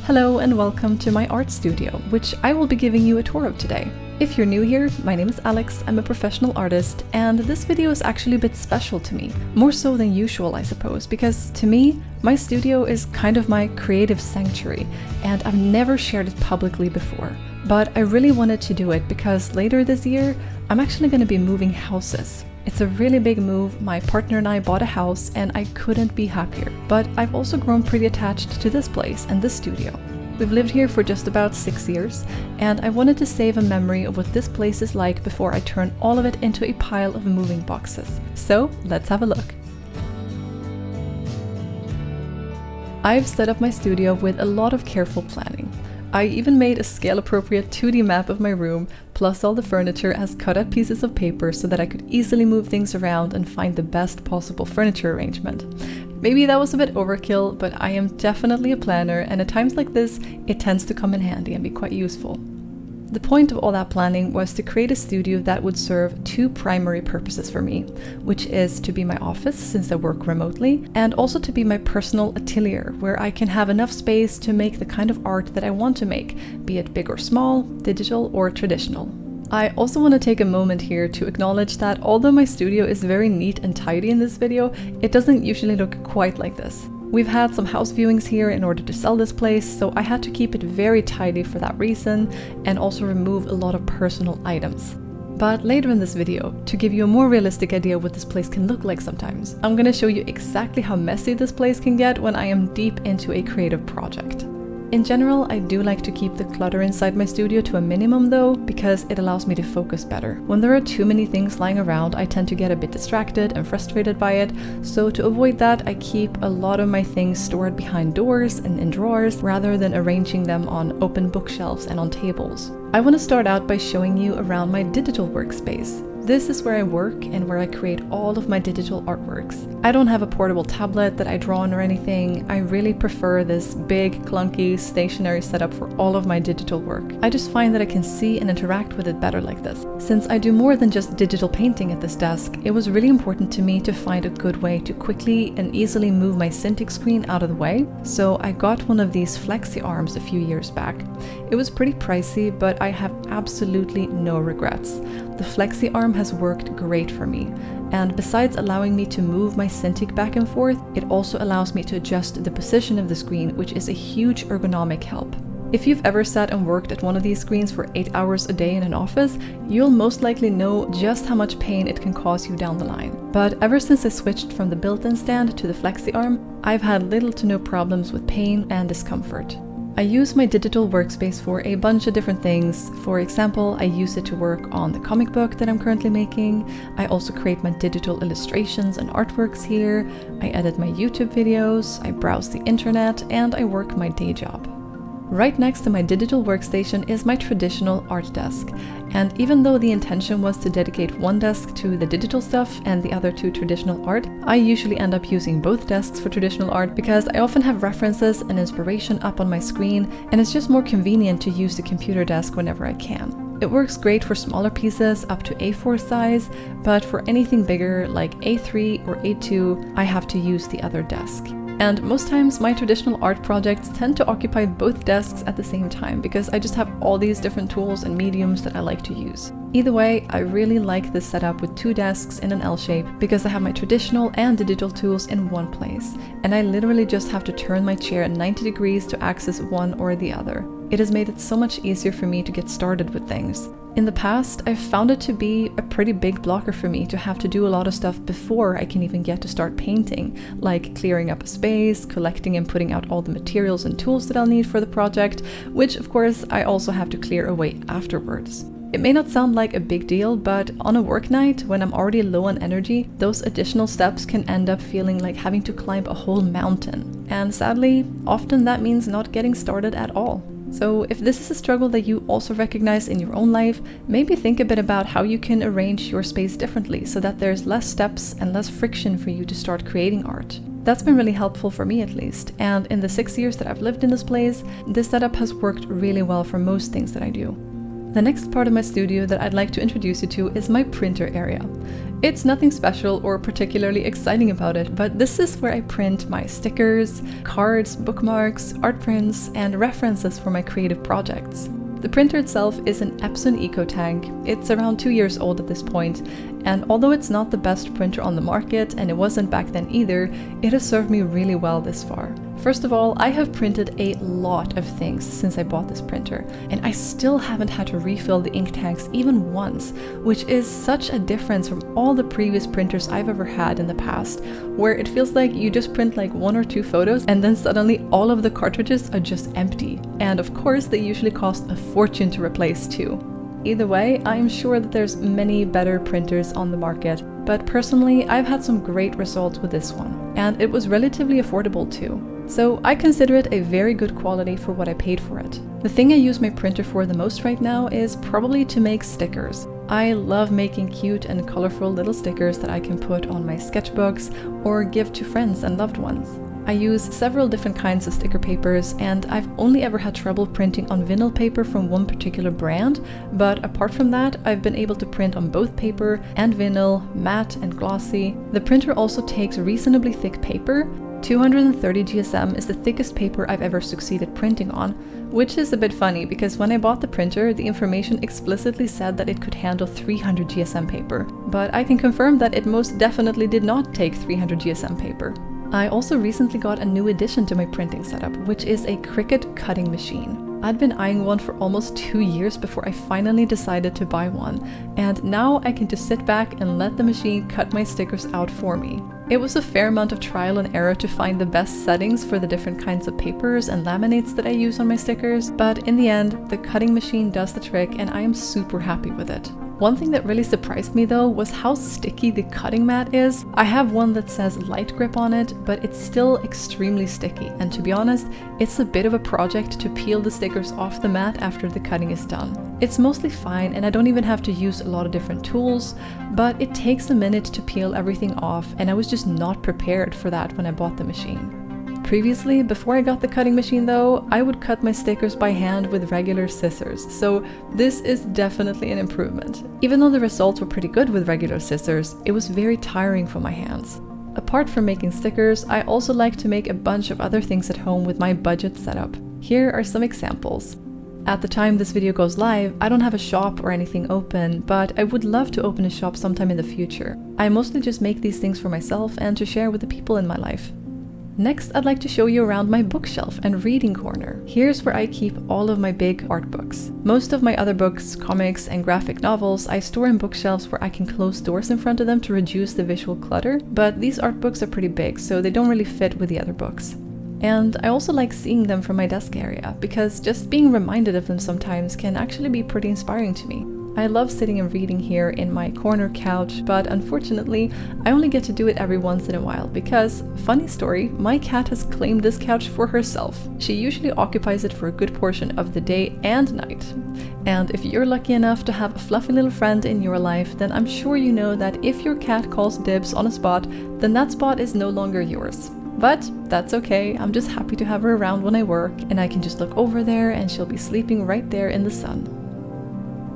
Hello and welcome to my art studio, which I will be giving you a tour of today. If you're new here, my name is Alex, I'm a professional artist, and this video is actually a bit special to me. More so than usual, I suppose, because to me, my studio is kind of my creative sanctuary, and I've never shared it publicly before. But I really wanted to do it because later this year, I'm actually going to be moving houses. It's a really big move. My partner and I bought a house and I couldn't be happier. But I've also grown pretty attached to this place and this studio. We've lived here for just about 6 years, and I wanted to save a memory of what this place is like before I turn all of it into a pile of moving boxes. So let's have a look. I've set up my studio with a lot of careful planning. I even made a scale-appropriate 2D map of my room, plus all the furniture as cut-out pieces of paper so that I could easily move things around and find the best possible furniture arrangement. Maybe that was a bit overkill, but I am definitely a planner, and at times like this, it tends to come in handy and be quite useful. The point of all that planning was to create a studio that would serve two primary purposes for me, which is to be my office since I work remotely, and also to be my personal atelier, where I can have enough space to make the kind of art that I want to make, be it big or small, digital or traditional. I also want to take a moment here to acknowledge that although my studio is very neat and tidy in this video, it doesn't usually look quite like this. We've had some house viewings here in order to sell this place, so I had to keep it very tidy for that reason and also remove a lot of personal items. But later in this video, to give you a more realistic idea of what this place can look like sometimes, I'm gonna show you exactly how messy this place can get when I am deep into a creative project. In general, I do like to keep the clutter inside my studio to a minimum though, because it allows me to focus better. When there are too many things lying around, I tend to get a bit distracted and frustrated by it, so to avoid that, I keep a lot of my things stored behind doors and in drawers, rather than arranging them on open bookshelves and on tables. I want to start out by showing you around my digital workspace. This is where I work and where I create all of my digital artworks. I don't have a portable tablet that I draw on or anything. I really prefer this big, clunky, stationary setup for all of my digital work. I just find that I can see and interact with it better like this. Since I do more than just digital painting at this desk, it was really important to me to find a good way to quickly and easily move my Cintiq screen out of the way. So I got one of these flexi arms a few years back. It was pretty pricey, but I have absolutely no regrets. The flexi arm has worked great for me, and besides allowing me to move my Cintiq back and forth, it also allows me to adjust the position of the screen, which is a huge ergonomic help. If you've ever sat and worked at one of these screens for 8 hours a day in an office, you'll most likely know just how much pain it can cause you down the line. But ever since I switched from the built-in stand to the flexi arm, I've had little to no problems with pain and discomfort. I use my digital workspace for a bunch of different things. For example, I use it to work on the comic book that I'm currently making. I also create my digital illustrations and artworks here. I edit my YouTube videos, I browse the internet, and I work my day job. Right next to my digital workstation is my traditional art desk. And even though the intention was to dedicate one desk to the digital stuff and the other to traditional art, I usually end up using both desks for traditional art because I often have references and inspiration up on my screen, and it's just more convenient to use the computer desk whenever I can. It works great for smaller pieces up to A4 size, but for anything bigger like A3 or A2, I have to use the other desk. And most times my traditional art projects tend to occupy both desks at the same time because I just have all these different tools and mediums that I like to use. Either way, I really like this setup with two desks in an L shape because I have my traditional and digital tools in one place, and I literally just have to turn my chair 90 degrees to access one or the other. It has made it so much easier for me to get started with things. In the past, I've found it to be a pretty big blocker for me to have to do a lot of stuff before I can even get to start painting, like clearing up a space, collecting and putting out all the materials and tools that I'll need for the project, which of course I also have to clear away afterwards. It may not sound like a big deal, but on a work night, when I'm already low on energy, those additional steps can end up feeling like having to climb a whole mountain. And sadly, often that means not getting started at all. So if this is a struggle that you also recognize in your own life, maybe think a bit about how you can arrange your space differently so that there's less steps and less friction for you to start creating art. That's been really helpful for me at least, and in the 6 years that I've lived in this place, this setup has worked really well for most things that I do. The next part of my studio that I'd like to introduce you to is my printer area. It's nothing special or particularly exciting about it, but this is where I print my stickers, cards, bookmarks, art prints, and references for my creative projects. The printer itself is an Epson EcoTank. It's around 2 years old at this point, and although it's not the best printer on the market, and it wasn't back then either, it has served me really well this far. First of all, I have printed a lot of things since I bought this printer, and I still haven't had to refill the ink tanks even once, which is such a difference from all the previous printers I've ever had in the past, where it feels like you just print like 1 or 2 photos and then suddenly all of the cartridges are just empty. And of course, they usually cost a fortune to replace too. Either way, I'm sure that there's many better printers on the market, but personally, I've had some great results with this one, and it was relatively affordable too. So I consider it a very good quality for what I paid for it. The thing I use my printer for the most right now is probably to make stickers. I love making cute and colorful little stickers that I can put on my sketchbooks or give to friends and loved ones. I use several different kinds of sticker papers, and I've only ever had trouble printing on vinyl paper from one particular brand, but apart from that, I've been able to print on both paper and vinyl, matte and glossy. The printer also takes reasonably thick paper. 230 GSM is the thickest paper I've ever succeeded printing on, which is a bit funny because when I bought the printer, the information explicitly said that it could handle 300 GSM paper, but I can confirm that it most definitely did not take 300 GSM paper. I also recently got a new addition to my printing setup, which is a Cricut cutting machine. I'd been eyeing one for almost 2 years before I finally decided to buy one, and now I can just sit back and let the machine cut my stickers out for me. It was a fair amount of trial and error to find the best settings for the different kinds of papers and laminates that I use on my stickers, but in the end, the cutting machine does the trick and I am super happy with it. One thing that really surprised me though was how sticky the cutting mat is. I have one that says light grip on it, but it's still extremely sticky, and to be honest, it's a bit of a project to peel the stickers off the mat after the cutting is done. It's mostly fine and I don't even have to use a lot of different tools, but it takes a minute to peel everything off, and I was just not prepared for that when I bought the machine. Previously, before I got the cutting machine though, I would cut my stickers by hand with regular scissors, so this is definitely an improvement. Even though the results were pretty good with regular scissors, it was very tiring for my hands. Apart from making stickers, I also like to make a bunch of other things at home with my budget setup. Here are some examples. At the time this video goes live, I don't have a shop or anything open, but I would love to open a shop sometime in the future. I mostly just make these things for myself and to share with the people in my life. Next, I'd like to show you around my bookshelf and reading corner. Here's where I keep all of my big art books. Most of my other books, comics, and graphic novels I store in bookshelves where I can close doors in front of them to reduce the visual clutter, but these art books are pretty big, so they don't really fit with the other books. And I also like seeing them from my desk area, because just being reminded of them sometimes can actually be pretty inspiring to me. I love sitting and reading here in my corner couch, but unfortunately, I only get to do it every once in a while because, funny story, my cat has claimed this couch for herself. She usually occupies it for a good portion of the day and night. And if you're lucky enough to have a fluffy little friend in your life, then I'm sure you know that if your cat calls dibs on a spot, then that spot is no longer yours. But that's okay, I'm just happy to have her around when I work, and I can just look over there and she'll be sleeping right there in the sun.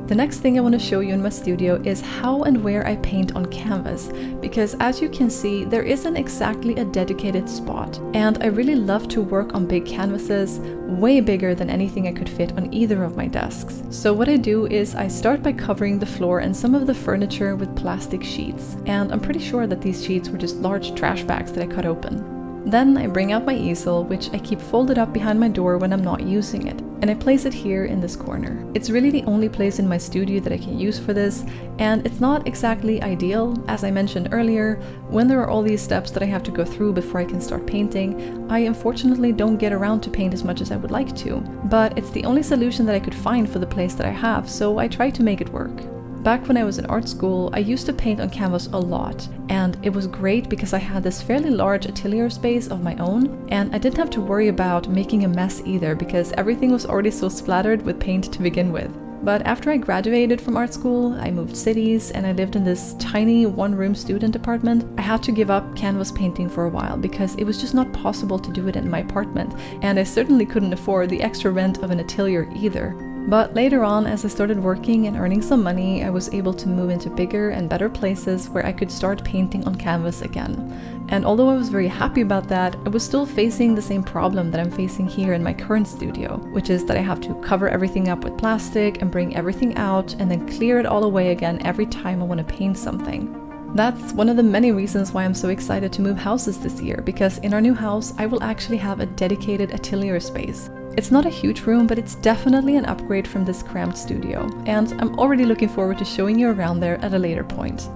The next thing I want to show you in my studio is how and where I paint on canvas, because as you can see, there isn't exactly a dedicated spot, and I really love to work on big canvases, way bigger than anything I could fit on either of my desks. So what I do is I start by covering the floor and some of the furniture with plastic sheets, and I'm pretty sure that these sheets were just large trash bags that I cut open. Then I bring out my easel, which I keep folded up behind my door when I'm not using it, and I place it here in this corner. It's really the only place in my studio that I can use for this, and it's not exactly ideal. As I mentioned earlier, when there are all these steps that I have to go through before I can start painting, I unfortunately don't get around to paint as much as I would like to, but it's the only solution that I could find for the place that I have, so I try to make it work. Back when I was in art school, I used to paint on canvas a lot, and it was great because I had this fairly large atelier space of my own, and I didn't have to worry about making a mess either because everything was already so splattered with paint to begin with. But after I graduated from art school, I moved cities and I lived in this tiny one-room student apartment. I had to give up canvas painting for a while because it was just not possible to do it in my apartment, and I certainly couldn't afford the extra rent of an atelier either. But later on, as I started working and earning some money, I was able to move into bigger and better places where I could start painting on canvas again. And although I was very happy about that, I was still facing the same problem that I'm facing here in my current studio, which is that I have to cover everything up with plastic and bring everything out and then clear it all away again every time I want to paint something. That's one of the many reasons why I'm so excited to move houses this year, because in our new house I will actually have a dedicated atelier space. It's not a huge room, but it's definitely an upgrade from this cramped studio, and I'm already looking forward to showing you around there at a later point.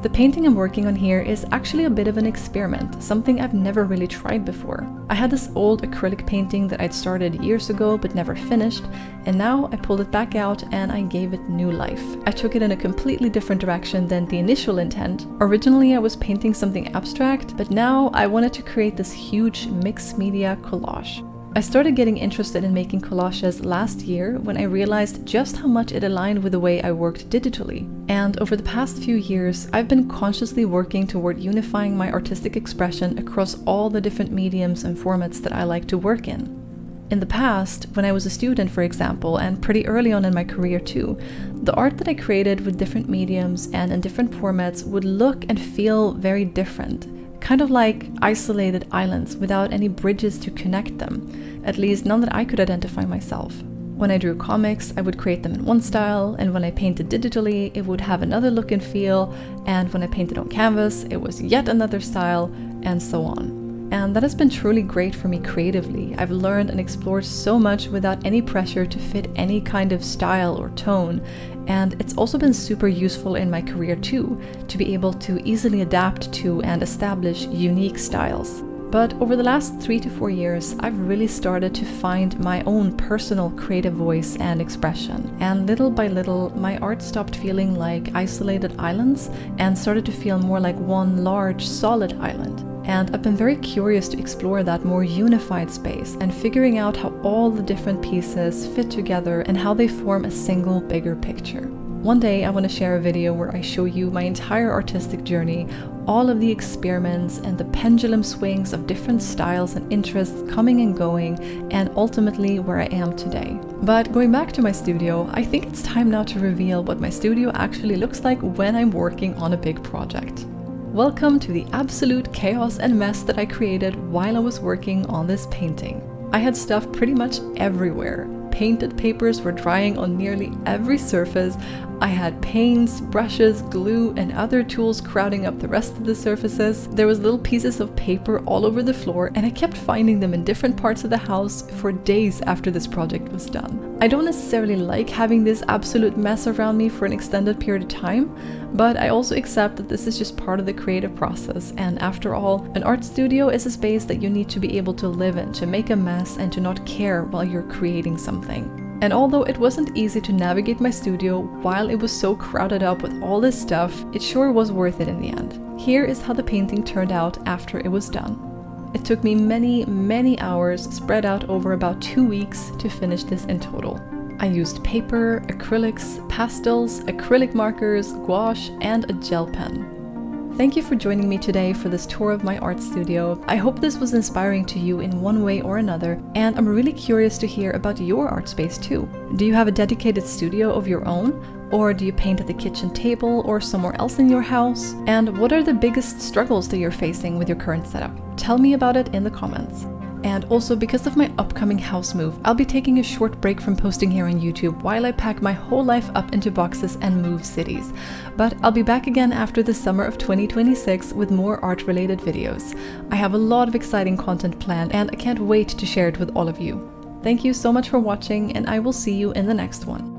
The painting I'm working on here is actually a bit of an experiment, something I've never really tried before. I had this old acrylic painting that I'd started years ago but never finished, and now I pulled it back out and I gave it new life. I took it in a completely different direction than the initial intent. Originally I was painting something abstract, but now I wanted to create this huge mixed media collage. I started getting interested in making collages last year when I realized just how much it aligned with the way I worked digitally. And over the past few years, I've been consciously working toward unifying my artistic expression across all the different mediums and formats that I like to work in. In the past, when I was a student, for example, and pretty early on in my career too, the art that I created with different mediums and in different formats would look and feel very different. Kind of like isolated islands without any bridges to connect them, at least none that I could identify myself. When I drew comics, I would create them in one style, and when I painted digitally, it would have another look and feel, and when I painted on canvas, it was yet another style, and so on. And that has been truly great for me creatively. I've learned and explored so much without any pressure to fit any kind of style or tone. And it's also been super useful in my career too, to be able to easily adapt to and establish unique styles. But over the last 3 to 4 years, I've really started to find my own personal creative voice and expression. And little by little, my art stopped feeling like isolated islands and started to feel more like one large, solid island. And I've been very curious to explore that more unified space and figuring out how all the different pieces fit together and how they form a single bigger picture. One day I want to share a video where I show you my entire artistic journey, all of the experiments and the pendulum swings of different styles and interests coming and going, and ultimately where I am today. But going back to my studio, I think it's time now to reveal what my studio actually looks like when I'm working on a big project. Welcome to the absolute chaos and mess that I created while I was working on this painting. I had stuff pretty much everywhere. Painted papers were drying on nearly every surface. I had paints, brushes, glue, and other tools crowding up the rest of the surfaces. There was little pieces of paper all over the floor, and I kept finding them in different parts of the house for days after this project was done. I don't necessarily like having this absolute mess around me for an extended period of time, but I also accept that this is just part of the creative process, and after all, an art studio is a space that you need to be able to live in, to make a mess and to not care while you're creating something. And although it wasn't easy to navigate my studio while it was so crowded up with all this stuff, it sure was worth it in the end. Here is how the painting turned out after it was done. It took me many hours spread out over about 2 weeks to finish this in total. I used paper, acrylics, pastels, acrylic markers, gouache, and a gel pen. Thank you for joining me today for this tour of my art studio. I hope this was inspiring to you in one way or another, and I'm really curious to hear about your art space too. Do you have a dedicated studio of your own? Or do you paint at the kitchen table or somewhere else in your house? And what are the biggest struggles that you're facing with your current setup? Tell me about it in the comments. And also, because of my upcoming house move, I'll be taking a short break from posting here on YouTube while I pack my whole life up into boxes and move cities. But I'll be back again after the summer of 2026 with more art-related videos. I have a lot of exciting content planned, and I can't wait to share it with all of you. Thank you so much for watching, and I will see you in the next one.